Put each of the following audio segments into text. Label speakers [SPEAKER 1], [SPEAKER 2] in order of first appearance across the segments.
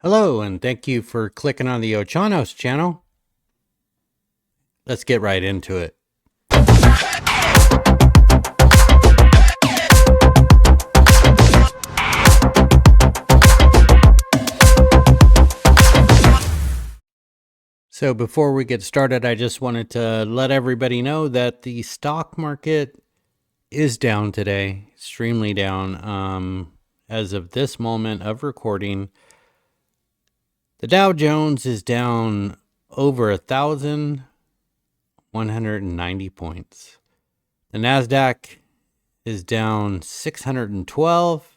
[SPEAKER 1] Hello, and thank you for clicking on the Ochanos channel. Let's get right into it. So before we get started, I just wanted to let everybody know that the stock market is down today, extremely down. As of this moment of recording, the Dow Jones is down over 1,190 points. The NASDAQ is down 612.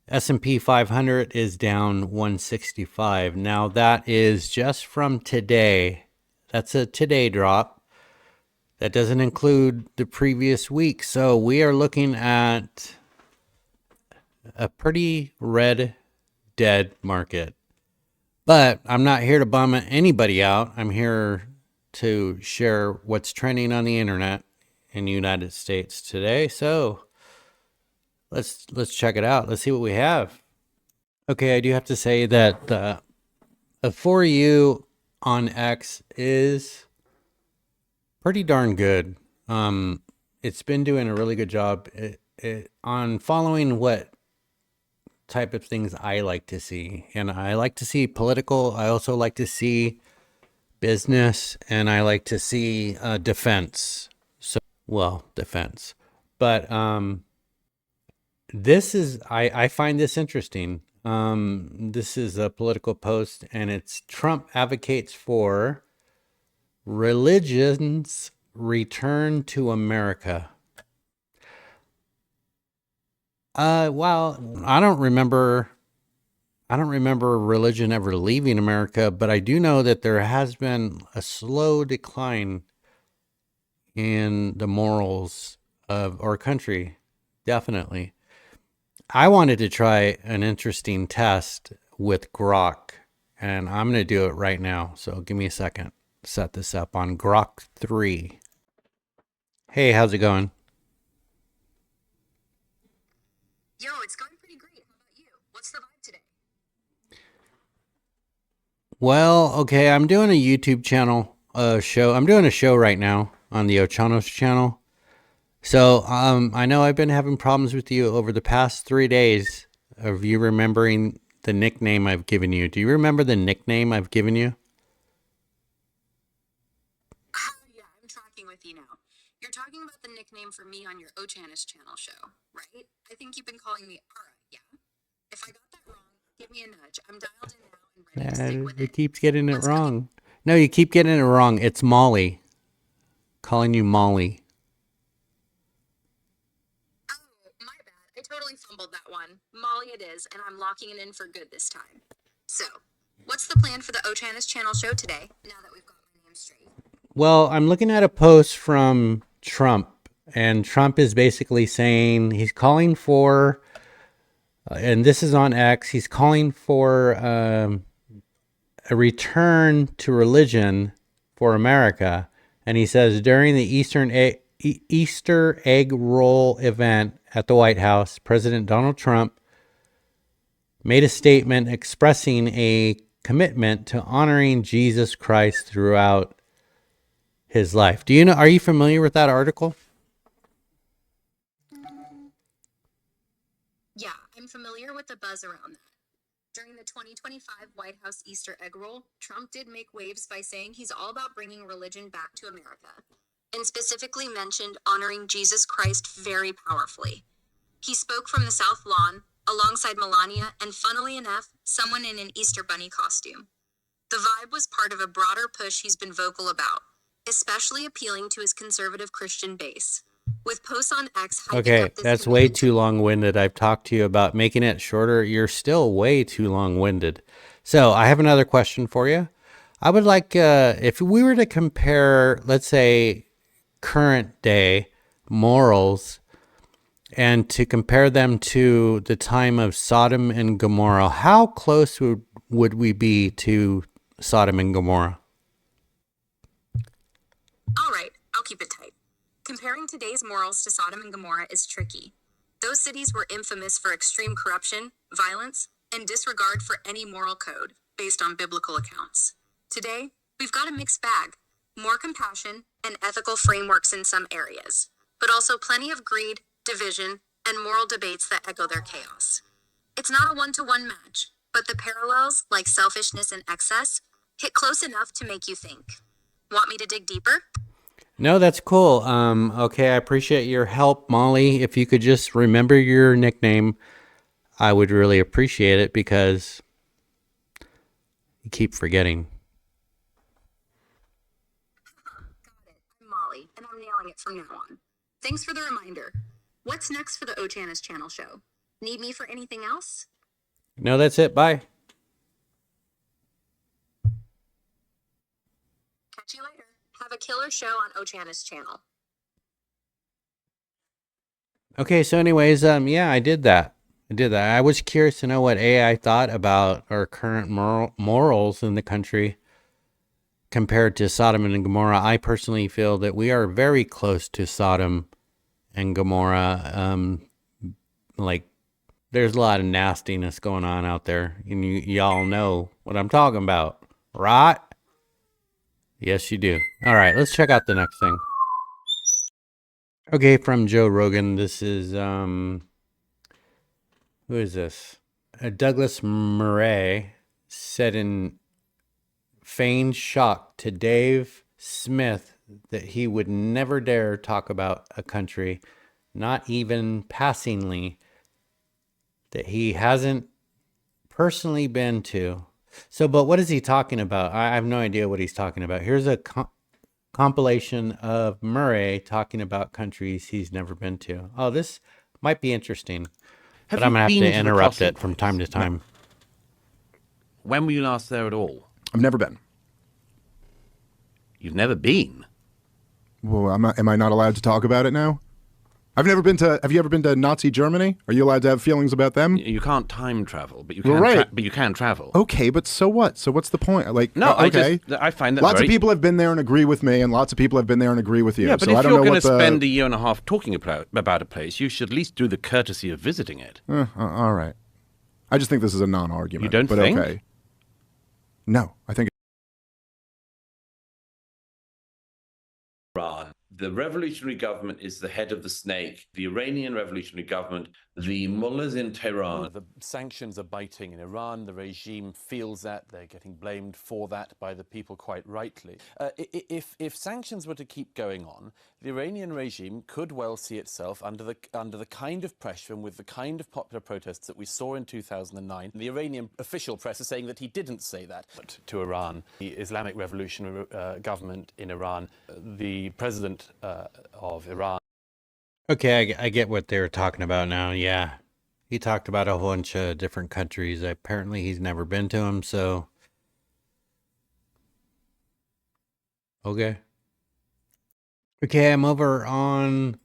[SPEAKER 1] S&P 500 is down 165. Now that is just from today. That's a today drop. That doesn't include the previous week. So we are looking at a pretty red, dead market. But I'm not here to bum anybody out. I'm here to share what's trending on the internet in the United States today. So let's check it out. Let's see what we have. Okay, I do have to say that the For You on X is pretty darn good. It's been doing a really good job on following what type of things I like to see. And I like to see political. I also like to see business, and I like to see defense. So, well, defense. But I find this interesting. This is a political post, and it's Trump advocates for religion's return to America. Well, I don't remember religion ever leaving America, but I do know that there has been a slow decline in the morals of our country. Definitely. I wanted to try an interesting test with Grok, and I'm going to do it right now. So give me a second. Set this up on Grok 3. Hey, how's it going?
[SPEAKER 2] Yo, it's going pretty great. How about you? What's the vibe today?
[SPEAKER 1] Well, okay, I'm doing a YouTube channel, show. I'm doing a show right now on the Ochanos channel. So, I know I've been having problems with you over the past 3 days of you remembering the nickname I've given you. Do you remember the nickname I've given you?
[SPEAKER 2] Yeah, I'm tracking with you now. You're talking about the nickname for me on your Ochanis channel show, right? I think you've been calling me Ara, yeah? If I got that wrong, give me a nudge. I'm dialed in now and ready to stick with
[SPEAKER 1] It
[SPEAKER 2] it.
[SPEAKER 1] keeps getting it
[SPEAKER 2] What's cooking?
[SPEAKER 1] wrong. No, you keep getting it wrong. It's Molly. Calling you Molly.
[SPEAKER 2] Oh, my bad. I totally fumbled that one. Molly it is, and I'm locking it in for good this time. So, what's the plan for the Ochanis channel show today, now that we've got my name straight?
[SPEAKER 1] Well, I'm looking at a post from Trump, and Trump is basically saying he's calling for, and this is on X, he's calling for a return to religion for America. And he says during the Easter egg roll event at the White House, President Donald Trump made a statement expressing a commitment to honoring Jesus Christ throughout his life. Do you know? Are you familiar with that article?
[SPEAKER 2] Yeah, I'm familiar with the buzz around that. During the 2025 White House Easter egg roll, Trump did make waves by saying he's all about bringing religion back to America, and specifically mentioned honoring Jesus Christ very powerfully. He spoke from the South Lawn, alongside Melania and, funnily enough, someone in an Easter bunny costume. The vibe was part of a broader push he's been vocal about, especially appealing to his conservative Christian base. With posts on X hyping
[SPEAKER 1] Okay,
[SPEAKER 2] up this
[SPEAKER 1] that's way
[SPEAKER 2] commitment to
[SPEAKER 1] too long winded. I've talked to you about making it shorter. You're still way too long winded. So, I have another question for you. I would like, if we were to compare, let's say, current day morals and to compare them to the time of Sodom and Gomorrah, how close would we be to Sodom and Gomorrah?
[SPEAKER 2] All right, I'll keep it tight. Comparing today's morals to Sodom and Gomorrah is tricky. Those cities were infamous for extreme corruption, violence, and disregard for any moral code based on biblical accounts. Today, we've got a mixed bag, more compassion and ethical frameworks in some areas, but also plenty of greed, division, and moral debates that echo their chaos. It's not a one-to-one match, but the parallels, like selfishness and excess, hit close enough to make you think. Want me to dig deeper?
[SPEAKER 1] No, that's cool. Okay, I appreciate your help, Molly. If you could just remember your nickname, I would really appreciate it because you keep forgetting.
[SPEAKER 2] Got it. I'm Molly, and I'm nailing it from now on. Thanks for the reminder. What's next for the Ochanis Channel show? Need me for anything else?
[SPEAKER 1] No, that's it. Bye.
[SPEAKER 2] Catch you later. Have a killer show on Ochanis Channel.
[SPEAKER 1] Okay, so anyways, yeah, I did that. I was curious to know what AI thought about our current morals in the country compared to Sodom and Gomorrah. I personally feel that we are very close to Sodom and Gomorrah. Like, there's a lot of nastiness going on out there, and y'all know what I'm talking about, right? Yes, you do. All right, let's check out the next thing. Okay, from Joe Rogan. This is who is this? Douglas Murray said in feigned shock to Dave Smith that he would never dare talk about a country, not even passingly, that he hasn't personally been to. So, but what is he talking about? I have no idea what he's talking about. Here's a compilation of Murray talking about countries he's never been to. Oh, this might be interesting. But I'm going to have to interrupt it from time to time.
[SPEAKER 3] When were you last there at all?
[SPEAKER 4] I've never been.
[SPEAKER 3] You've never been?
[SPEAKER 4] Well, am I not allowed to talk about it now? Have you ever been to Nazi Germany? Are you allowed to have feelings about them?
[SPEAKER 3] You can't time travel, but you can.
[SPEAKER 4] Well, right.
[SPEAKER 3] But you can travel.
[SPEAKER 4] Okay, but so what? So what's the point? Like,
[SPEAKER 3] No,
[SPEAKER 4] okay.
[SPEAKER 3] I find that
[SPEAKER 4] lots of people have been there and agree with me, and lots of people have been there and agree with you.
[SPEAKER 3] Yeah, but
[SPEAKER 4] so
[SPEAKER 3] if
[SPEAKER 4] I don't
[SPEAKER 3] you're
[SPEAKER 4] know
[SPEAKER 3] going to
[SPEAKER 4] what
[SPEAKER 3] spend a year and a half talking about a place, you should at least do the courtesy of visiting it.
[SPEAKER 4] All right. I just think this is a non-argument.
[SPEAKER 3] You don't
[SPEAKER 4] but
[SPEAKER 3] think?
[SPEAKER 4] Okay. No, I think.
[SPEAKER 3] Iran. The revolutionary government is the head of the snake. The Iranian revolutionary government, the mullahs in Tehran.
[SPEAKER 5] The sanctions are biting in Iran. The regime feels that. They're getting blamed for that by the people quite rightly. If sanctions were to keep going on, the Iranian regime could well see itself under the kind of pressure and with the kind of popular protests that we saw in 2009. The Iranian official press is saying that he didn't say that to Iran. The Islamic revolutionary government in Iran, the president of Iran.
[SPEAKER 1] Okay, I get what they're talking about now. Yeah, he talked about a whole bunch of different countries. Apparently, he's never been to them, so okay. Okay, I'm over on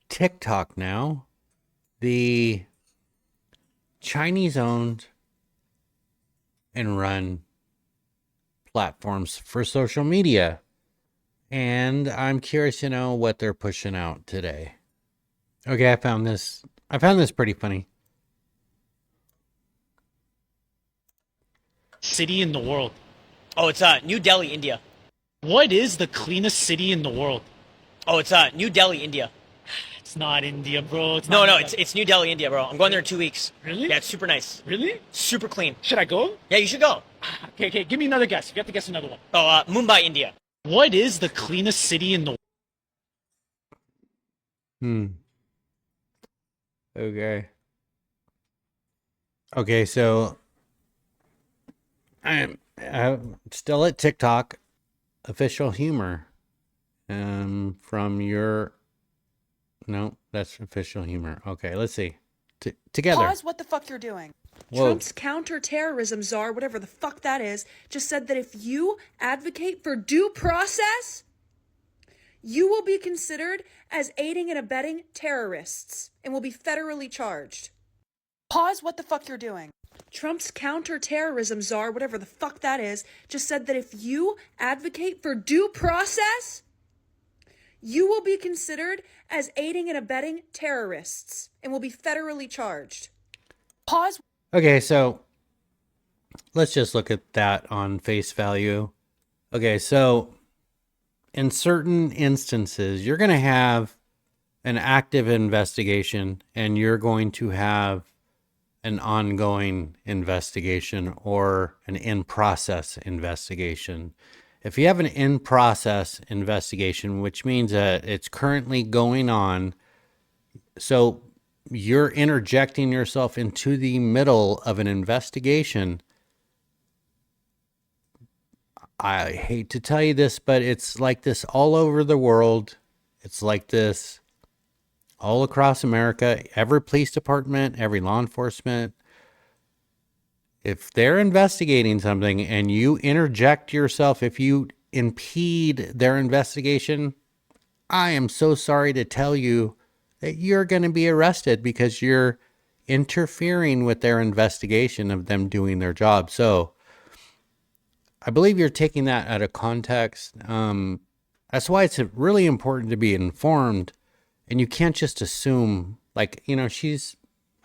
[SPEAKER 1] TikTok now. The Chinese-owned and run platforms for social media. And I'm curious to know what they're pushing out today. Okay, I found this pretty funny.
[SPEAKER 6] City in the world.
[SPEAKER 7] Oh, it's New Delhi, India.
[SPEAKER 6] What is the cleanest city in the world?
[SPEAKER 7] Oh, it's New Delhi, India.
[SPEAKER 6] It's not India, bro.
[SPEAKER 7] It's New Delhi, India, bro. I'm going there in 2 weeks.
[SPEAKER 6] Really?
[SPEAKER 7] Yeah, it's super nice.
[SPEAKER 6] Really?
[SPEAKER 7] Super clean.
[SPEAKER 6] Should I go?
[SPEAKER 7] Yeah, you should go.
[SPEAKER 6] Okay, give me another guess. You have to guess another one.
[SPEAKER 7] Oh, Mumbai, India.
[SPEAKER 6] What is the cleanest city in the world?
[SPEAKER 1] Okay, so I'm still at TikTok. Official humor. From your... No, that's official humor. Okay, let's see. Together.
[SPEAKER 8] Pause what the fuck you're doing.
[SPEAKER 1] Whoa.
[SPEAKER 8] Trump's counterterrorism czar, whatever the fuck that is, just said that if you advocate for due process, you will be considered as aiding and abetting terrorists and will be federally charged. Pause what the fuck you're doing. Trump's counterterrorism czar, whatever the fuck that is, just said that if you advocate for due process, you will be considered as aiding and abetting terrorists and will be federally charged. Pause.
[SPEAKER 1] Okay, so let's just look at that on face value. Okay, so in certain instances, you're going to have an active investigation and you're going to have an ongoing investigation or an in-process investigation. If you have an in-process investigation, which means that it's currently going on, so you're interjecting yourself into the middle of an investigation. I hate to tell you this, but it's like this all over the world. It's like this all across America. Every police department, every law enforcement, if they're investigating something and you interject yourself, if you impede their investigation, I am so sorry to tell you that you're going to be arrested because you're interfering with their investigation of them doing their job. So I believe you're taking that out of context. That's why it's really important to be informed, and you can't just assume, like, you know, I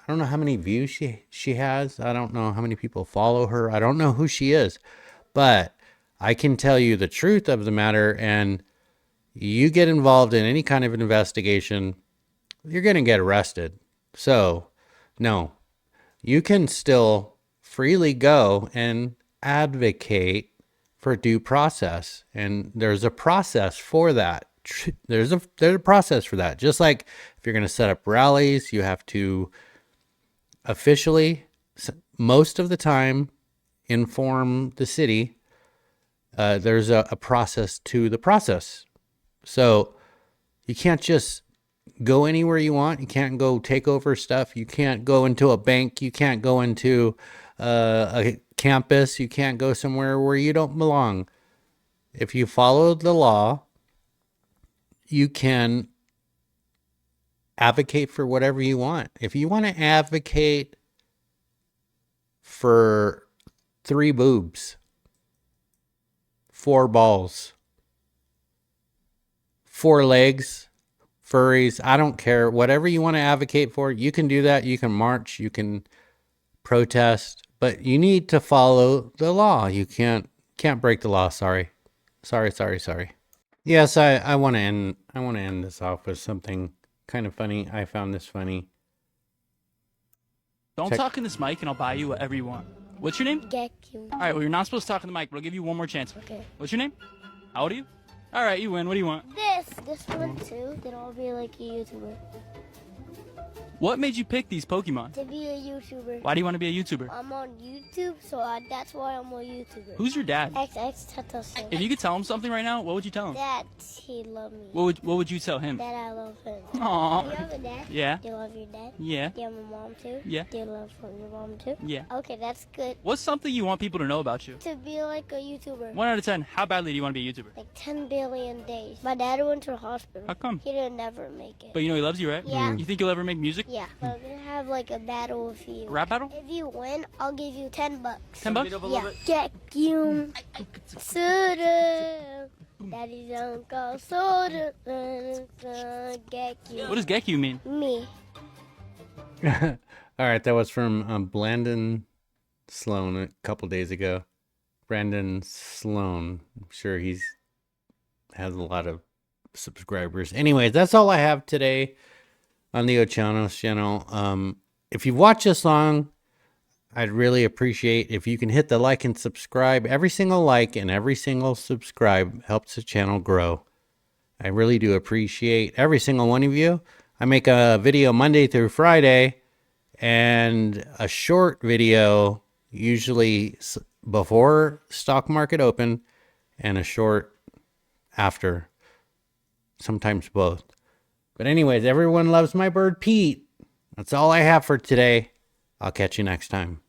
[SPEAKER 1] don't know how many views she has. I don't know how many people follow her. I don't know who she is, but I can tell you the truth of the matter. And you get involved in any kind of an investigation, you're going to get arrested. So no, you can still freely go and advocate for due process. And there's a process for that. There's a process for that. Just like if you're going to set up rallies, you have to officially, most of the time, inform the city. There's a process to the process. So you can't just go anywhere you want. You can't go take over stuff. You can't go into a bank. You can't go into a campus. You can't go somewhere where you don't belong. If you follow the law, you can advocate for whatever you want. If you want to advocate for 3 boobs, 4 balls, 4 legs, furries, I don't care. Whatever you want to advocate for, you can do that. You can march, you can protest, but you need to follow the law. You can't break the law. Sorry. Yes, I want to end this off with something kind of funny. I found this funny.
[SPEAKER 9] Don't talk in this mic and I'll buy you whatever you want. What's your name?
[SPEAKER 10] Gekyu.
[SPEAKER 9] Alright, well, you're not supposed to talk in the mic, but I'll give you one more chance.
[SPEAKER 10] Okay.
[SPEAKER 9] What's your name? How old are you? Alright, you win. What do you want?
[SPEAKER 10] This one too. Then I'll be like a YouTuber.
[SPEAKER 9] What made you pick these Pokemon?
[SPEAKER 10] To be a YouTuber.
[SPEAKER 9] Why do you want to be a YouTuber?
[SPEAKER 10] I'm on YouTube, so that's why I'm a YouTuber.
[SPEAKER 9] Who's your dad?
[SPEAKER 10] XX Tatasan.
[SPEAKER 9] If you could tell him something right now, what would you tell him?
[SPEAKER 10] That he loved me.
[SPEAKER 9] What would you tell him?
[SPEAKER 10] That I love him.
[SPEAKER 9] Aww.
[SPEAKER 10] Do you have a dad?
[SPEAKER 9] Yeah.
[SPEAKER 10] Do you love your dad?
[SPEAKER 9] Yeah.
[SPEAKER 10] Do you have a mom too?
[SPEAKER 9] Yeah.
[SPEAKER 10] Do you love your mom too?
[SPEAKER 9] Yeah.
[SPEAKER 10] Okay, that's good.
[SPEAKER 9] What's something you want people to know about you?
[SPEAKER 10] To be like a YouTuber.
[SPEAKER 9] 1 out of 10, how badly do you want to be a YouTuber?
[SPEAKER 10] Like 10 billion days. My dad went to the hospital.
[SPEAKER 9] How come?
[SPEAKER 10] He didn't never make it.
[SPEAKER 9] But you know he loves you, right?
[SPEAKER 10] Yeah.
[SPEAKER 9] You think you'll ever make music?
[SPEAKER 10] Yeah. But I'm gonna have like a battle with you.
[SPEAKER 9] Rap battle?
[SPEAKER 10] If you win, I'll give you $10.
[SPEAKER 9] $10?
[SPEAKER 10] Yeah. Get you soda. Daddy's uncle soda. Get you.
[SPEAKER 9] What does Gekyu mean?
[SPEAKER 10] Me.
[SPEAKER 1] All right, that was from Blandon Sloan a couple days ago. Brandon Sloan. I'm sure he's has a lot of subscribers. Anyways, that's all I have today on the Ochanos channel. If you've watched this long, I'd really appreciate if you can hit the like and subscribe. Every single like and every single subscribe helps the channel grow. I really do appreciate every single one of you. I make a video Monday through Friday and a short video usually before stock market open and a short after, sometimes both. But anyways, everyone loves my bird Pete. That's all I have for today. I'll catch you next time.